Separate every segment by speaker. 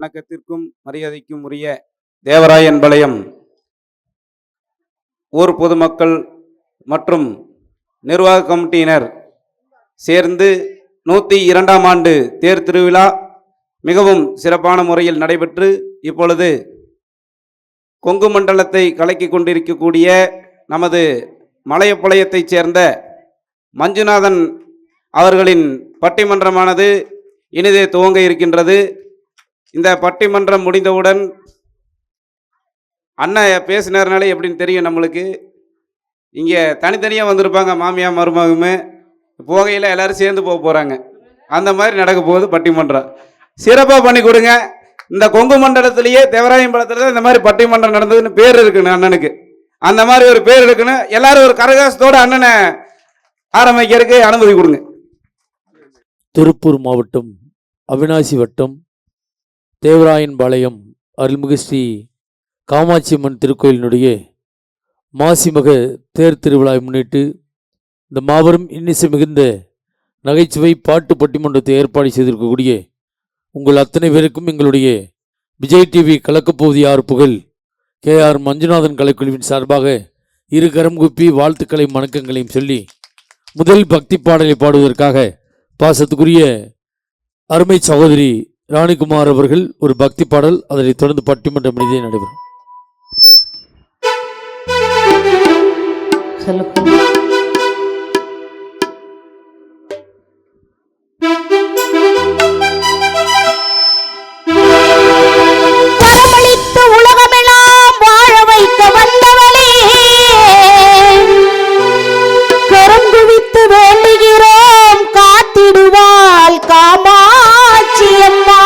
Speaker 1: வணக்கத்திற்கும் மரியாதைக்கும் உரிய தேவராயன்பாளையம் ஊர் பொதுமக்கள் மற்றும் நிர்வாக கமிட்டியினர் சேர்ந்து 102ஆம் ஆண்டு தேர் திருவிழா மிகவும் சிறப்பான முறையில் நடைபெற்று இப்பொழுது கொங்கு மண்டலத்தை கலக்கி கொண்டிருக்கக்கூடிய நமது மலையப்பாளையத்தைச் சேர்ந்த மஞ்சுநாதன் அவர்களின் பட்டிமன்றமானது இனிதே துவங்க இருக்கின்றது. இந்த பட்டிமன்றம் முடிந்தவுடன் அண்ணன் பேசினார்னாலே எப்படின்னு தெரியும் நம்மளுக்கு. இங்கே தனித்தனியாக வந்திருப்பாங்க மாமியா மருமகமே, போகையில் எல்லோரும் சேர்ந்து போக போகிறாங்க. அந்த மாதிரி நடக்க போகுது பட்டிமன்றம். சிறப்பாக பண்ணி கொடுங்க. இந்த கொங்கு மண்டலத்திலேயே தேவராயன்பாளையத்தில் தான் இந்த மாதிரி பட்டிமன்றம் நடந்ததுன்னு பேர் இருக்குன்னு அண்ணனுக்கு. அந்த மாதிரி ஒரு பேர் இருக்குன்னு எல்லாரும் ஒரு கரகாசத்தோடு அண்ணனை ஆரம்பிக்கிறதுக்கு அனுமதி கொடுங்க.
Speaker 2: திருப்பூர் மாவட்டம் அவிநாசி வட்டம் தேவராயன்பாளையம் அருள்மிகு ஸ்ரீ காமாட்சியம்மன் திருக்கோயிலினுடைய மாசிமக தேர் திருவிழாவை முன்னிட்டு இந்த மாபெரும் இன்னிசை மிகுந்த நகைச்சுவை பாட்டு பட்டிமன்றத்தை ஏற்பாடு செய்திருக்கக்கூடிய உங்கள் அத்தனை பேருக்கும் எங்களுடைய விஜய் டிவி கலக்கப்போவது யார் புகழ் KR மஞ்சுநாதன் கலைக்குழுவின் சார்பாக இரு கரம் குப்பி வாழ்த்துக்களை வணக்கங்களையும் சொல்லி முதல் பக்தி பாடலை பாடுவதற்காக பாசத்துக்குரிய அருமை சகோதரி ராணிகுமார் அவர்கள் ஒரு பக்தி பாடல், அதனைத் தொடர்ந்து பட்டிமன்ற மனிதே நடைபெறும்.
Speaker 3: உலகமெல்லாம் வாழ வைக்க வந்தவளே, கரம் குவித்து வேண்டுகிறோம் காத்திடுவாள் காமாட்சி அம்மா.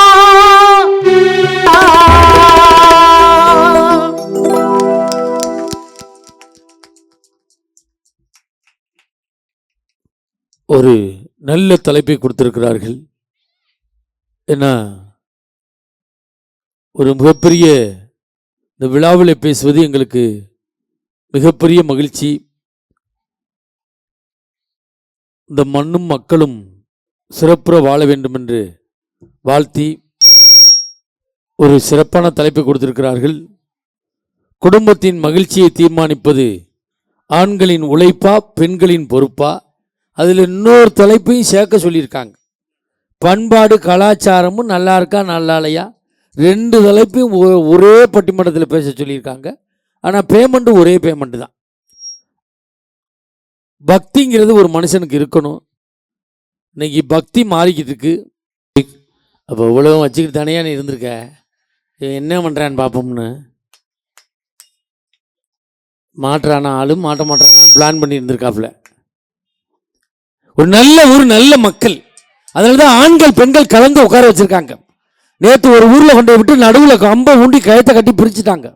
Speaker 2: ஒரு நல்ல தலைப்பை கொடுத்திருக்கிறார்கள். ஏன்னா ஒரு மிகப்பெரிய இந்த விழாவில் பேசுவது எங்களுக்கு மிகப்பெரிய மகிழ்ச்சி. இந்த மண்ணும் மக்களும் சிறப்புற வாழ வேண்டும் என்று வாழ்த்தி ஒரு சிறப்பான தலைப்பை கொடுத்திருக்கிறார்கள். குடும்பத்தின் மகிழ்ச்சியை தீர்மானிப்பது ஆண்களின் உழைப்பா பெண்களின் பொறுப்பா, அதில் இன்னொரு தலைப்பையும் சேர்க்க சொல்லியிருக்காங்க. பண்பாடு கலாச்சாரமும் நல்லா இருக்கா நல்லா இல்லையா, ரெண்டு தலைப்பையும் ஒரே பட்டிமன்றத்தில் பேச சொல்லியிருக்காங்க. ஆனால் பேமெண்ட்டு ஒரே பேமெண்ட்டு தான். பக்திங்கிறது ஒரு மனுஷனுக்கு இருக்கணும். இன்னைக்கு பக்தி மாறிக்கிட்டு இருக்கு. அப்போ இவ்வளோ வச்சுக்கிட்டு தனியாக நீ இருந்திருக்க, என்ன பண்ணுறான்னு பார்ப்போம்னு மாற்றான ஆளும் மாட்ட மாட்டானாலும் பிளான் பண்ணி இருந்திருக்காப்புல. ஒரு நல்ல ஊர் நல்ல மக்கள், அதனால தான் ஆண்கள் பெண்கள் கலந்து உட்கார வச்சுருக்காங்க. நேற்று ஒரு ஊரில் கொண்டு விட்டு நடுவில் கம்பை ஊண்டி கயத்தை கட்டி பிரிச்சுட்டாங்க.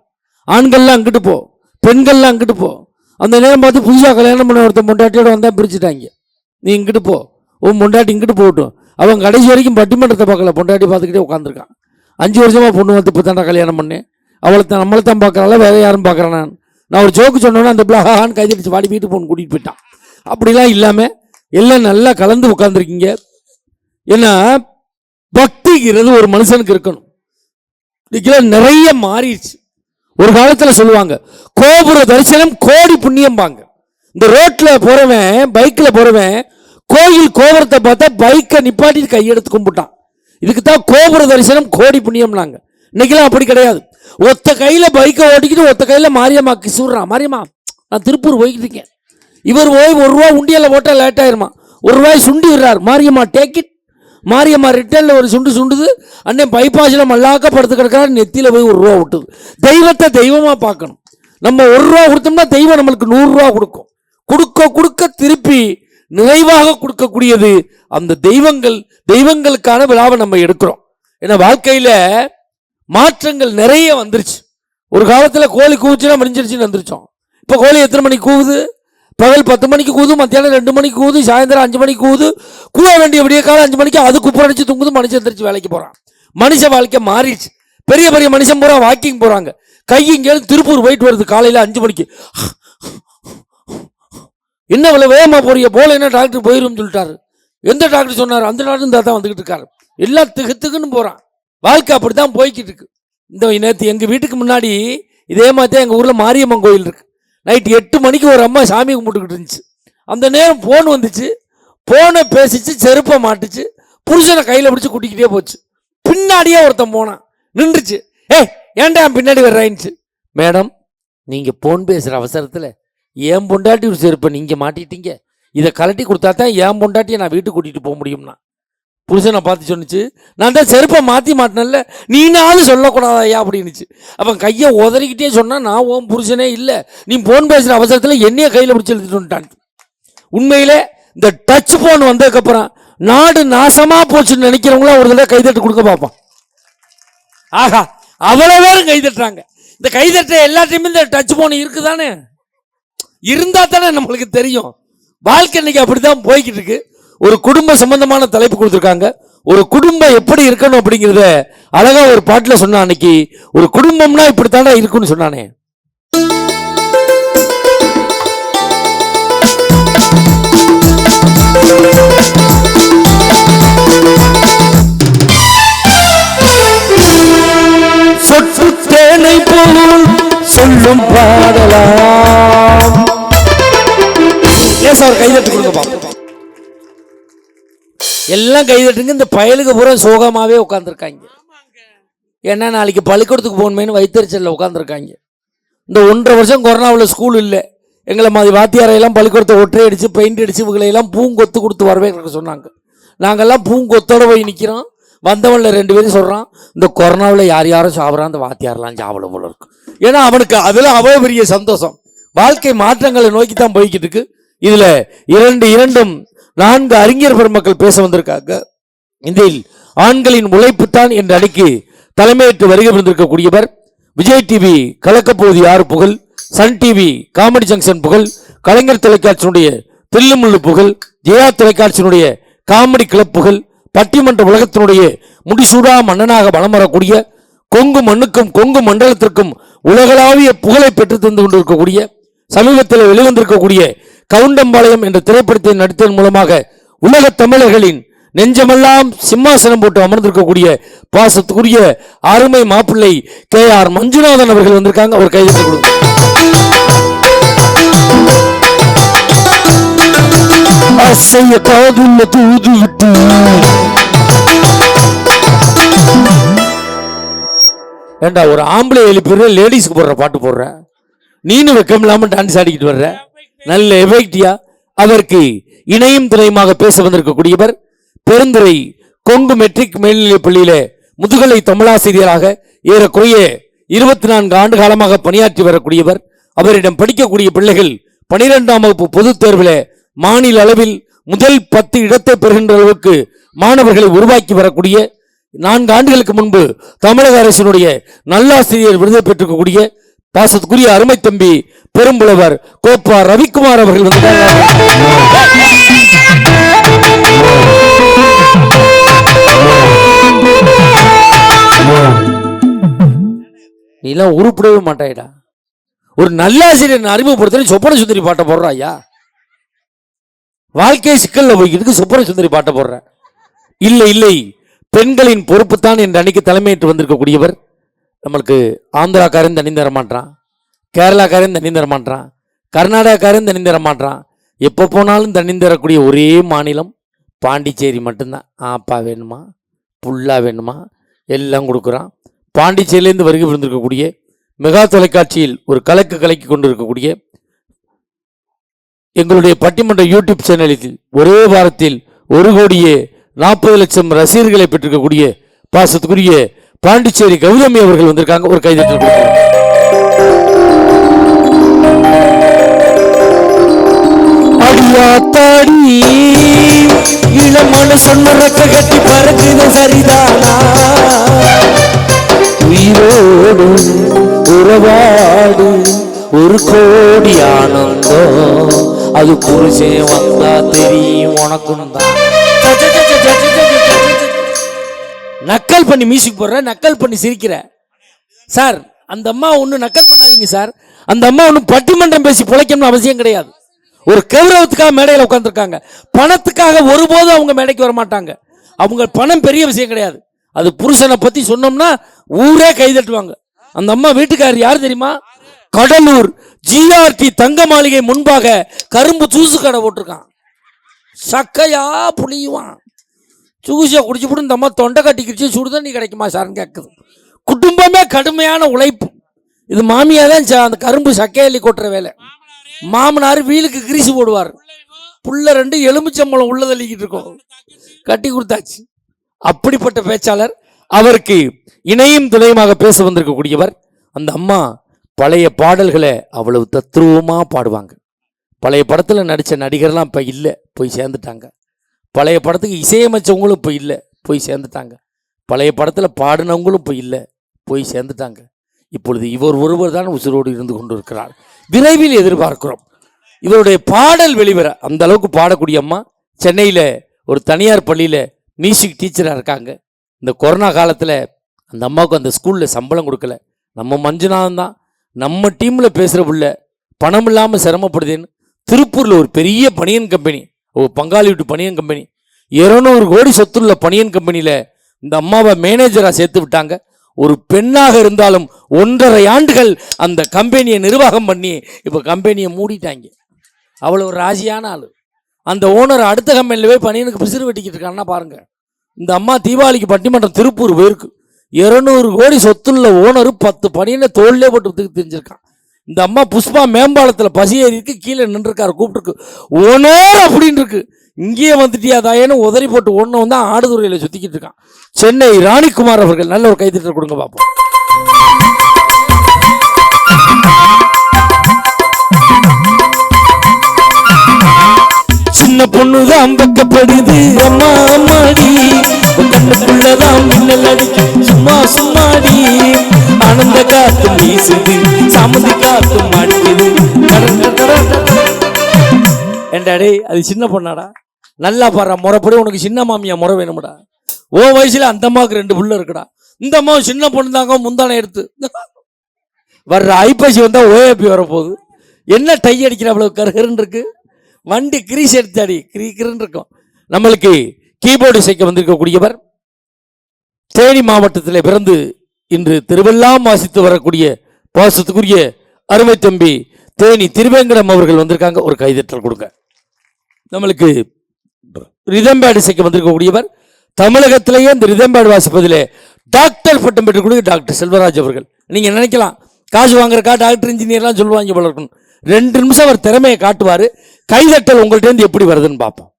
Speaker 2: ஆண்கள்லாம் அங்கிட்டு போ, பெண்கள்லாம் அங்கிட்டு போ. அந்த நேரம் பார்த்து புதுசாக கல்யாணம் பண்ண ஒருத்தன் பொண்டாட்டியோட வந்தால் பிரிச்சுட்டாங்க. நீ இங்கிட்டு போ, உன் பொண்டாட்டி இங்கிட்டு போகட்டும். அவன் கடைசி வரைக்கும் பட்டிமன்றத்தை பார்க்கல, பொண்டாட்டி பார்த்துக்கிட்டே உட்காந்துருக்கான். 5 வருஷமாக பொண்ணு வந்து இப்போ தாண்டா கல்யாணம் பண்ணேன், அவளை தான் நம்மளை தான் பார்க்குறாள், வேற யாரும் பார்க்குறேன். நான் ஒரு ஜோக்கு சொன்னோன்னே அந்த பிளாகான்னு கைதடிச்சு வாடி வீட்டு பொண்ணு கூட்டிகிட்டு போயிட்டான். அப்படிலாம் இல்லாமல் எல்லாம் நல்லா கலந்து உட்காந்துருக்கீங்க. ஏன்னா பக்திங்கிறது ஒரு மனுஷனுக்கு இருக்கணும். இன்னைக்கு நிறைய மாறிடுச்சு. ஒரு காலத்தில் சொல்லுவாங்க கோபுர தரிசனம் கோடி புண்ணியம்பாங்க. இந்த ரோட்டில் போகிறவன் பைக்கில் போகிறவன் கோயில் கோபுரத்தை பார்த்தா பைக்கை நிப்பாட்டிட்டு கையெடுத்து கும்பிட்டான். இதுக்கு தான் கோபுர தரிசனம் கோடி புண்ணியம்னாங்க. இன்னைக்கெல்லாம் அப்படி கிடையாது. ஒத்த கையில் பைக்கை ஓட்டிக்கிட்டு ஒத்த கையில் மாரியம்மா கிசுறான். மாரியம்மா நான் திருப்பூர் போய்கிட்டு இருக்கேன், இவர் போய் 1 ரூபா உண்டியலில் போட்டால் லேட் ஆயிருமா, 1 ரூபாய் சுண்டி விடுறார். Mariyamma take it. மாரியம்மா ரிட்டர்னில் ஒரு சுண்டு சுண்டுது. அண்ணன் பைப்பாசில் மல்லாக்க படுத்து கிடக்கிறார், நெத்தியில் போய் 1 ரூபா விட்டுது. தெய்வத்தை தெய்வமாக பார்க்கணும். நம்ம 1 ரூபா கொடுத்தோம்னா தெய்வம் நம்மளுக்கு 100 ரூபா கொடுக்கும். கொடுக்க கொடுக்க திருப்பி நிறைவாக கொடுக்கக்கூடியது அந்த தெய்வங்களுக்கான விழாவை நம்ம எடுக்கிறோம். ஏன்னா வாழ்க்கையில் மாற்றங்கள் நிறைய வந்துருச்சு. ஒரு காலத்தில் கோழி கூவுச்சுன்னா முடிஞ்சிருச்சுன்னு வந்துருச்சோம். இப்போ கோழி எத்தனை மணிக்கு கூவுது? பகல் 10 மணிக்கு கூவுது, மத்தியானம் 2 மணிக்கு கூவுது, சாயந்தரம் 5 மணிக்கு கூவுது. கூவ வேண்டிய விடிய காலம் 5 மணிக்கு அது குப்புறடிச்சு தூங்குது. மனுஷன் எந்திரிச்சு வேலைக்கு போகிறான். மனுஷ வாழ்க்கை மாறிடுச்சு. பெரிய பெரிய மனுஷன் பூரா வாக்கிங் போகிறாங்க. கை இங்கேருந்து திருப்பூர் போயிட்டு வருது காலையில் 5 மணிக்கு. என்ன இவ்வளோ வேகமாக போறிய போல, என்ன டாக்டர் போயிரும் சொல்லிட்டாரு. எந்த டாக்டர் சொன்னார்? அந்த டாக்டர் தான் வந்துக்கிட்டு இருக்காரு. எல்லாம் திகுத்துக்குன்னு போகிறான். வாழ்க்கை அப்படித்தான் போய்கிட்டு இருக்கு. இந்த நேற்று எங்கள் வீட்டுக்கு முன்னாடி இதே மாதிரி தான் எங்கள் ஊரில் மாரியம்மன் கோயில் இருக்கு. நைட்டு 8 மணிக்கு ஒரு அம்மா சாமி கும்பிட்டுக்கிட்டு இருந்துச்சு. அந்த நேரம் ஃபோன் வந்துச்சு, ஃபோனை பேசிச்சு, செருப்பை மாட்டுச்சு, புருஷனை கையில் பிடிச்சி கூட்டிக்கிட்டே போச்சு. பின்னாடியே ஒருத்தன் போனான், நின்றுச்சு. ஏன்டா பின்னாடி வர்றாயின்ச்சு. மேடம், நீங்கள் ஃபோன் பேசுகிற அவசரத்தில் என் பொண்டாட்டி ஒரு செருப்பை நீங்கள் மாட்டிட்டீங்க, இதை கலட்டி கொடுத்தா தான் என் பொண்டாட்டியை நான் வீட்டுக்கு கூட்டிகிட்டு போக முடியும்னா. புருஷனை பார்த்து சொன்னிச்சு, நான் தான் செருப்பை மாற்றி மாட்டினல்ல, நீனாவது சொல்லக்கூடாதாயா அப்படின்னுச்சு. அவன் கையை உதறிக்கிட்டே சொன்னால், நான் உன் புருஷனே இல்லை, நீ ஃபோன் பேசுகிற அவசரத்தில் என்னைய கையில் பிடிச்சி எழுதிட்டு வந்துட்டான். உண்மையிலே இந்த டச் ஃபோன் வந்ததுக்கப்புறம் நாடு நாசமாக போச்சுன்னு நினைக்கிறவங்களாம் ஒரு தடவை கைதட்டு கொடுக்க பார்ப்பான். ஆஹா, அவ்வளோ பேரும் கைதட்டுறாங்க. இந்த கைதட்ட எல்லாத்தையுமே இந்த டச் ஃபோன் இருக்குதானே, இருந்தால் தானே நம்மளுக்கு தெரியும். வாழ்க்கை இன்னைக்கு அப்படிதான் போய்கிட்டு இருக்கு. ஒரு குடும்ப சம்பந்தமான தலைப்பு கொடுத்துருக்காங்க. ஒரு குடும்பம் எப்படி இருக்கணும் அப்படிங்கிறத அழகா ஒரு பாட்டில் சொன்ன அன்னைக்கு, ஒரு குடும்பம்னா இப்படித்தானே இருக்குன்னு சொன்னானே. சொற்று தேனை போல் சொல்லும் பாடலாம். சார் கைதட்டு கொடுங்க பாப்போம். எல்லாம் கைதட்டுங்க. இந்த பயலுக்கு பூரா சோகமாவே உட்காந்துருக்காங்க. ஏன்னா நாளைக்கு பள்ளிக்கூடத்துக்கு போகணுமேனு வைத்தறிச்சலில் உட்காந்துருக்காங்க. இந்த 1.5 வருஷம் கொரோனாவில் ஸ்கூல் இல்லை. எங்களை மாதிரி வாத்தியாரையெல்லாம் பள்ளிக்கூடத்தை ஒற்றை அடித்து பெயிண்ட் அடித்து இவங்களையெல்லாம் பூங்கொத்து கொடுத்து வரவே சொன்னாங்க. நாங்கள்லாம் பூங்கொத்தோட போய் நிற்கிறோம். வந்தவன்ல 2 பேரும் சொல்கிறான், இந்த கொரோனாவில் யார் யாரும் சாப்பிட்றான், அந்த வாத்தியாரெலாம் சாப்பிட போல இருக்கு. ஏன்னா அவனுக்கு அதில் அவ்வளோ பெரிய சந்தோஷம். வாழ்க்கை மாற்றங்களை நோக்கி தான் போய்கிட்டு இருக்கு. இதில் இரண்டும் 4 அறிஞர் பெருமக்கள் பேச வந்திருக்காங்க. இதில் ஆண்களின் உழைப்புத்தான் என்ற அணிக்கு தலைமையேற்று வருகை வந்திருக்கக்கூடியவர் விஜய் டிவி கலக்கப்போது யார் புகழ், சன் டிவி காமெடி ஜங்ஷன் புகழ், கலைஞர் தொலைக்காட்சியினுடைய தில்லுமுள்ளு புகழ், ஜெயா தொலைக்காட்சியினுடைய காமெடி கிளப் புகழ், பட்டிமன்ற உலகத்தினுடைய முடிசூடா மன்னனாக வலம் வரக்கூடிய, கொங்கு மண்ணுக்கும் கொங்கு மண்டலத்திற்கும் உலகளாவிய புகழை பெற்று தந்து கொண்டிருக்கக்கூடிய, சமீபத்தில் வெளிவந்திருக்கக்கூடிய கவுண்டம்பாளையம் என்ற திரைப்படத்தை நடித்ததன் மூலமாக உலக தமிழர்களின் நெஞ்சமெல்லாம் சிம்மாசனம் போட்டு அமர்ந்திருக்கக்கூடிய பாசத்துக்குரிய அருமை மாப்பிள்ளை KR மஞ்சுநாதன் அவர்கள் வந்திருக்காங்க. ஒரு கைது கொடுங்க. ஏண்டா ஒரு ஆம்பளை எழுப்பிடுற, லேடிஸ்க்கு போடுற பாட்டு போடுற, நீனு வெக்கம் இல்லாம டான்ஸ் ஆடிக்கிட்டு வர்ற, நல்ல எஃபெக்டியா. அவருக்கு இணையும் துணையுமாக பேச வந்திருக்கக்கூடியவர் பெருந்துறை கொங்கு மெட்ரிக் மேல்நிலைப் பள்ளியில முதுகலை தமிழாசிரியராக ஏறக்குறைய 24 ஆண்டு காலமாக பணியாற்றி வரக்கூடியவர். அவரிடம் படிக்கக்கூடிய பிள்ளைகள் 12ஆம் வகுப்பு பொதுத் தேர்வில் மாநில அளவில் முதல் 10 இடத்தை பெறுகின்ற அளவுக்கு மாணவர்களை உருவாக்கி வரக்கூடிய, 4 ஆண்டுகளுக்கு முன்பு தமிழக அரசினுடைய நல்லாசிரியர் விருது பெற்றிருக்கக்கூடிய பாசத்துக்குரிய அருமை தம்பி பெரும்புலவர் கோப்பா ரவிக்குமார் அவர்கள் வந்திருக்காங்க. நீ எல்லாம் உருப்படவே மாட்டாயிடா. ஒரு நல்லாசிரியர் அறிமுகப்படுத்த சொப்பன சுந்தரி பாட்டை போடுற ஐயா. வாழ்க்கை சிக்கல்ல போய்கிட்டு சொப்பன சுந்தரி பாட்டை போடுற. இல்லை இல்லை, பெண்களின் பொறுப்புத்தான் என்ற அன்னைக்கு தலைமையேற்று வந்திருக்கக்கூடியவர். நம்மளுக்கு ஆந்திராக்காரன் தண்ணி தர மாட்டான், கேரளாக்காரன் தண்ணி தர மாட்டான், கர்நாடகாக்காரன் தண்ணி தர மாட்டான். எப்போ போனாலும் தண்ணி தரக்கூடிய ஒரே மாநிலம் பாண்டிச்சேரி மட்டும்தான். ஆப்பா வேணுமா, புல்லா வேணுமா, எல்லாம் கொடுக்குறான். பாண்டிச்சேரியிலேருந்து வருகை விழுந்திருக்கக்கூடிய, மெகா தொலைக்காட்சியில் ஒரு கலக்கி கொண்டு இருக்கக்கூடிய, எங்களுடைய பட்டிமன்ற யூடியூப் சேனலில் ஒரே வாரத்தில் 1,40,00,000 ரசிகர்களை பெற்றிருக்கக்கூடிய பாசத்துக்குரிய பாண்டிச்சேரி கௌதமி அவர்கள் வந்திருக்காங்க. ஒரு கைதட்டல். அடியாத்தாடி இளமான சொன்ன ரெக்க கட்டி பறக்குது சரிதானா, உயிரோடு உறவாடு ஒரு கோடி ஆனந்தம், அது புருஷன் வந்தா தெரியும் உனக்கும் தான். நக்கல் பண்ணி மியூசிக் போடுற, நக்கல் பண்ணி சிரிக்கிற. சார் அந்த அம்மா ஒன்றும் நக்கல் பண்ணாதீங்க சார். அந்த அம்மா ஒன்றும் பட்டிமன்றம் பேசி பிழைக்கணும்னு அவசியம் கிடையாது. ஒரு கௌரவத்துக்காக மேடையில் உட்காந்துருக்காங்க. பணத்துக்காக ஒருபோதும் அவங்க மேடைக்கு வர மாட்டாங்க. அவங்க பணம் பெரிய விஷயம் கிடையாது. அது புருஷனை பத்தி சொன்னோம்னா ஊரே கைதட்டுவாங்க. அந்த அம்மா வீட்டுக்காரர் யார் தெரியுமா? கடலூர் ஜிஆர்டி தங்க மாளிகை முன்பாக கரும்பு ஜூசு கடை போட்டிருக்கான். சக்கையா புளியுவான். ஜூஸை குடிச்சு போட்டு இந்த அம்மா தொண்டை கட்டிக்கிடுச்சு. சுடுதண்ணி கிடைக்குமா சார்னு கேட்குது. குடும்பமே கடுமையான உழைப்பு. இது மாமியா தான் அந்த கரும்பு சக்கையள்ளி கொட்டுற வேலை. மாமனார் வீலுக்கு கிரீசு போடுவார். புள்ள 2 எலுமிச்சம்பழம் உள்ள தள்ளிக்கிட்டு இருக்கோம். கட்டி கொடுத்தாச்சு. அப்படிப்பட்ட பேச்சாளர். அவருக்கு இணையும் துணையுமாக பேச வந்திருக்கக்கூடியவர். அந்த அம்மா பழைய பாடல்களை அவ்வளவு தத்ரூபமாக பாடுவாங்க. பழைய படத்தில் நடித்த நடிகர்லாம் இப்போ இல்லை, போய் சேர்ந்துட்டாங்க. பழைய படத்துக்கு இசையமைச்சவங்களும் இப்போ இல்லை, போய் சேர்ந்துட்டாங்க. பழைய படத்தில் பாடினவங்களும் இப்போ இல்லை, போய் சேர்ந்துட்டாங்க. இப்பொழுது இவர் ஒருவர் தான் உசுரோடு இருந்து கொண்டு இருக்கிறார். விரைவில் எதிர்பார்க்கிறோம் இவருடைய பாடல் வெளிவர. அந்த அளவுக்கு பாடக்கூடிய அம்மா சென்னையில் ஒரு தனியார் பள்ளியில் மியூசிக் டீச்சராக இருக்காங்க. இந்த கொரோனா காலத்தில் அந்த அம்மாவுக்கு அந்த ஸ்கூலில் சம்பளம் கொடுக்கல. நம்ம மஞ்சுநாதன் தான் நம்ம டீமில் பேசுகிற புள்ள பணம் இல்லாமல் சிரமப்படுதுன்னு திருப்பூரில் ஒரு பெரிய பனியன் கம்பெனி, ஒரு பங்காளி வீட்டு பனியன் கம்பெனி, 200 கோடி சொத்துள்ள பனியன் கம்பெனியில் இந்த அம்மாவை மேனேஜராக சேர்த்து விட்டாங்க. ஒரு பெண்ணாக இருந்தாலும் 1.5 ஆண்டுகள் அந்த கம்பெனியை நிர்வாகம் பண்ணி இப்போ கம்பெனியை மூடிட்டாங்க. அவ்வளோ ஒரு ராசியான ஆள். அந்த ஓனர் அடுத்த கம்பெனியில் போய் பனியனுக்கு பிசிறு வெட்டிக்கிட்டு இருக்காங்கன்னா பாருங்க. இந்த அம்மா தீபாவளிக்கு பட்டிமன்றம் திருப்பூர் போயிருக்கு. 200 கோடி சொத்துள்ள ஓனர் 10 பனியனை தோல்லே போட்டு தெரிஞ்சிருக்கான். இந்த அம்மா புஷ்பா மேம்பாலத்தில் பசி ஏறி இருக்கு, கீழே நின்றுருக்காரு, கூப்பிட்டுருக்கு ஓனர் அப்படின்னு இருக்கு. இங்கேயே வந்துட்டியா தாயேன்னு உதறி போட்டு ஒன்று வந்து ஆடுதுறையில் சுற்றிக்கிட்டு இருக்கான். சென்னை ராணிக்குமார் அவர்கள் நல்ல ஒரு கைத்தட்டல் கொடுங்க பார்ப்போம். சின்ன பொண்ணுதான் வெக்கப்படுது அம்மா அம்மாடி, கண்ணுக்குள்ளதான் மின்னல் அடிக்கு சும்மா சும்மாடி, ஆனந்த காத்து வீசுது சாமந்தி காத்து மாட்டுது. ஏண்டாடே அது சின்ன பொண்ணாடா, நல்லா பாடுற முறைப்படி. உனக்கு சின்ன மாமியா முறை வேணும்டா. ஓ வயசுல அந்த அம்மாவுக்கு 2 புள்ள இருக்குடா. இந்த அம்மா சின்ன பொண்ணு தாங்க முந்தானை எடுத்து வர்ற ஐப்பசி வந்தா ஓஏபி வரப்போகுது. என்ன டை அடிக்கிற அவ்வளவு கருகருன்னு இருக்கு. வண்டி கிரீஸ் எடுத்தாடி கிரின்னு இருக்கும். நம்மளுக்கு கீபோர்டு இசைக்க வந்திருக்கக்கூடியவர் தேனி மாவட்டத்தில் பிறந்து இன்று திருவெல்லாம் வாசித்து வரக்கூடிய பாசத்துக்குரிய அருமை தம்பி தேனி திருவேங்கடம் அவர்கள் வந்திருக்காங்க. ஒரு கைதட்டல் கொடுங்க. நம்மளுக்கு ரிதம்பேடு இசைக்க வந்திருக்கக்கூடியவர் தமிழகத்திலேயே இந்த ரிதம்பேடு வாசிப்பதிலே டாக்டர் பட்டம் பெற்றக்கூடிய டாக்டர் செல்வராஜ் அவர்கள். நீங்க நினைக்கலாம் காசு வாங்குறக்கா டாக்டர் இன்ஜினியர்லாம் சொல்லுவாங்க போல இருக்கணும். 2 நிமிஷம் அவர் திறமையை காட்டுவார். கைதட்டல் உங்கள்கிட்ட இருந்து எப்படி வருதுன்னு பார்ப்போம்.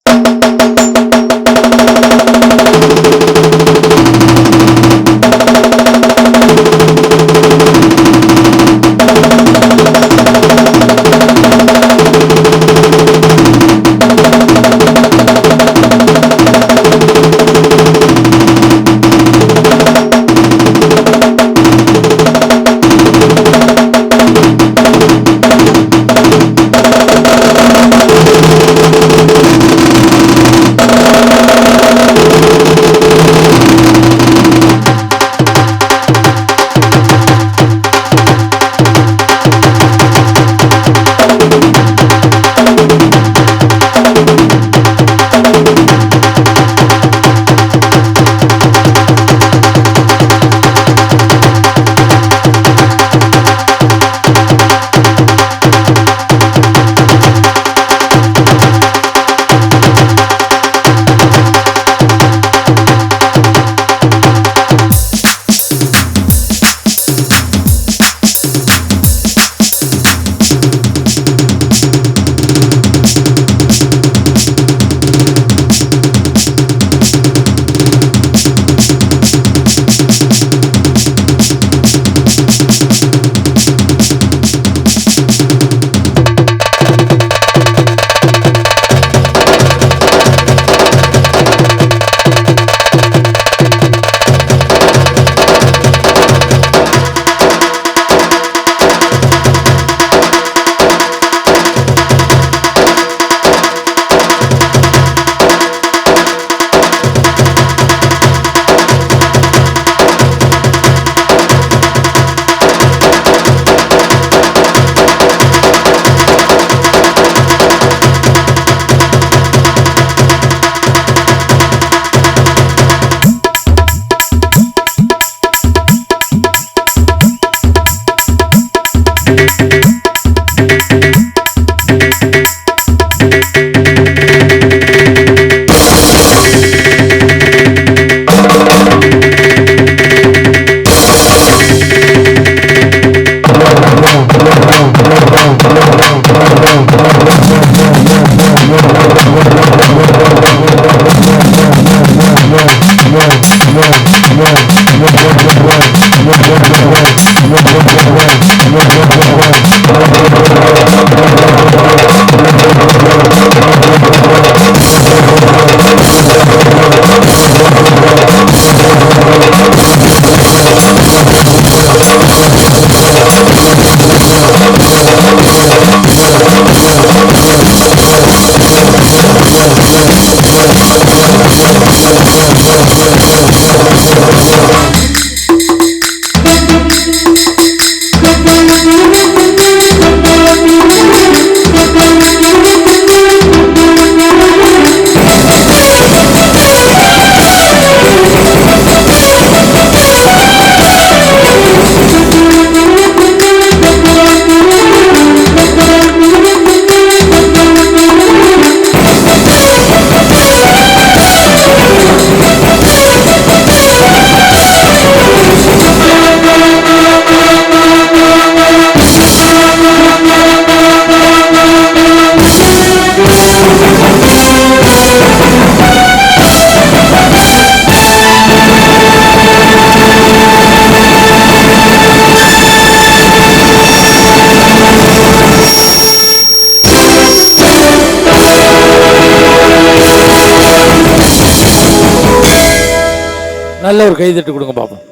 Speaker 2: நல்ல ஒரு கைதட்டு கொடுங்க பாப்போம்.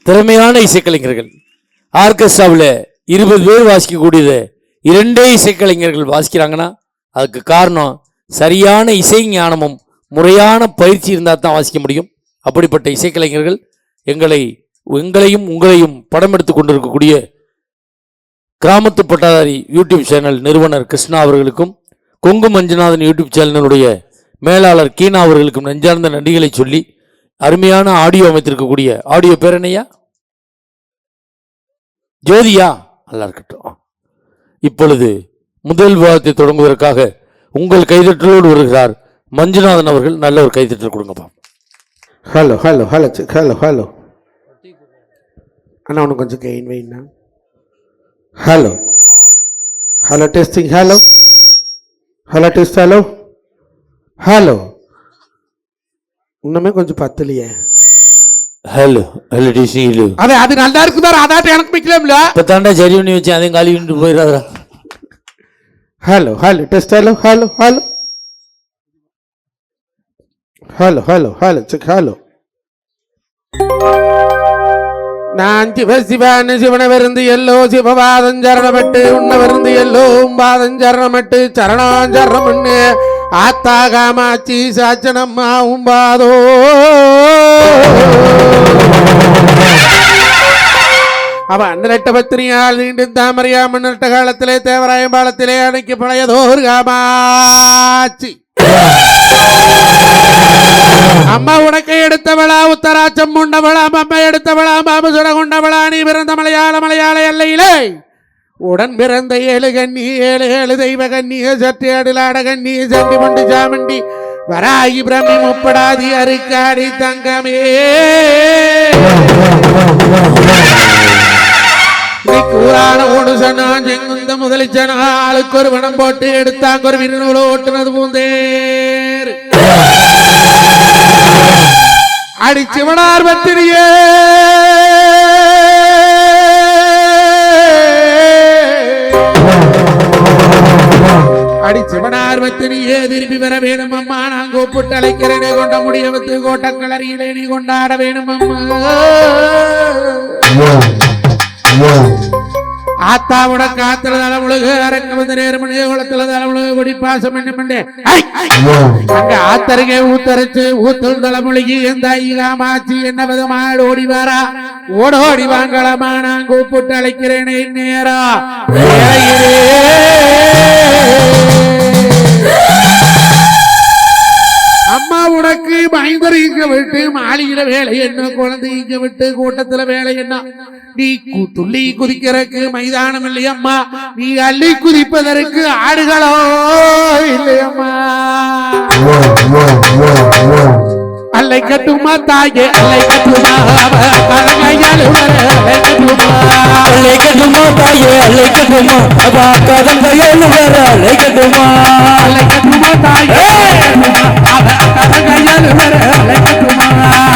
Speaker 2: திறமையான இசைக்கலைஞர்கள். ஆர்கெஸ்ட்ராவில் 20 பேர் வாசிக்கக்கூடியது 2 இசைக்கலைஞர்கள் வாசிக்கிறாங்கன்னா அதுக்கு காரணம் சரியான இசை ஞானமும் முறையான பயிற்சி இருந்தால் தான் வாசிக்க முடியும். அப்படிப்பட்ட இசைக்கலைஞர்கள் எங்களையும் உங்களையும் படம் எடுத்து கொண்டிருக்கக்கூடிய கிராமத்து பட்டாதாரி யூடியூப் சேனல் நிறுவனர் கிருஷ்ணா அவர்களுக்கும் கொங்கு மஞ்சுநாதன் யூடியூப் சேனலுடைய மேலாளர் கீனா அவர்களுக்கும் நெஞ்சார்ந்த நன்றிகளை சொல்லி அருமையான ஆடியோ அமைத்திருக்கக்கூடிய ஆடியோ பேர் என்னையா? ஜோதியா? நல்லா இருக்கட்டும். இப்பொழுது முதல் விவாதத்தை தொடங்குவதற்காக உங்கள் கைதட்டலோடு வருகிறார் மஞ்சுநாதன் அவர்கள். நல்ல ஒரு கைதட்டல் கொடுங்கப்பா.
Speaker 4: Hello hello hello hello hello அண்ணா ஒன்று கொஞ்சம் கெயின் வைண்ணா. Hello hello testing. Hello hello test. Hello hello இன்னுமே கொஞ்சம் பத்தலையே.
Speaker 2: Hello hello DC.
Speaker 4: அது நல்லா இருக்குதா? அதாட்ட எனக்கு மிக்கல
Speaker 2: இப்போ தாண்டா சரி பண்ணி வச்சு அதையும் காலி பண்ணிட்டு போயிடாதா.
Speaker 4: Hello hello test. Hello hello hello hello hello hello check. Hello நான் சிவசிவான சிவனவிருந்து எல்லோ சிவபாதம் சரணமட்டு உன்னவிருந்து எல்லோ பாதம் சரணமட்டு சரணாஞ்சரணம்னு ஆத்தா காமாச்சி சாச்சனம்மா உம்பாதோ. அவ அண்ணலட்ட பத்திரியால் நீண்டும் தாமரையா மன்னட்ட காலத்திலே தேவராயம்பாளத்திலே அன்னைக்கு பழையதோர் காமாச்சி அம்மா உனக்கு எடுத்தவளா உத்தராச்சம் உண்டவளா அம்மா எடுத்தவளா பாபுசுர கொண்டவளா நீ பிறந்த மலையாள எல்லையிலே உடன் பிறந்த 7 கண்ணி 7 தெய்வ கண்ணிய சற்று அடுலாட கண்ணி சண்டி மண்டி சாமண்டி வராகி பிரம்மி முப்படாதி அருக்காடி தங்கமே கூறான ஓடு சனா செங்குந்த முதலிச்சனா ஆளுக்கு ஒரு வனம் போட்டு எடுத்தாங்க ஒரு விருநூல ஓட்டுனது பூந்தேர் அடிச்சுவனார் பத்திரியே அடிச்சுவனார் பத்திரியே திருப்பி வர வேணும் அம்மா. நான் கூப்பிட்டு அழைக்கிறேனே கொண்ட முடியவத்து கோட்டக்களறியிலே நீ கொண்டாட வேணும் அம்மா. ஆத்தாவோட காத்துல தலைமுழுகு அரக்க வந்து நேர்மணிய குளத்துல தலைமுழுகு குடி பாசம் என்ன அங்க ஆத்தருகே ஊத்தரைச்சு ஊத்தல் தலைமுழுகி எந்த ஐயாமாச்சி என்ன விதமாடு ஓடி வாரா ஓடோடி வாங்கலாமா. நான் கூப்பிட்டு அழைக்கிறேனே நேரா அம்மா உனக்கு மைந்தர் இங்க விட்டு மாளிகையில வேலை என்ன குழந்தை இங்க விட்டு கூட்டத்துல வேலை என்ன நீ துள்ளி குதிக்கிறதுக்கு மைதானம் இல்லையம்மா. நீ அள்ளி குதிப்பதற்கு ஆடுகளோ இல்லையம்மா. அல்லை கட்டுமா தாயே அல்லை கட்டுமா அல்லை கட்டுமா அல்லை கட்டுமா தாயே அல்லை கட்டுமா அல்லை கட்டுமா தாயே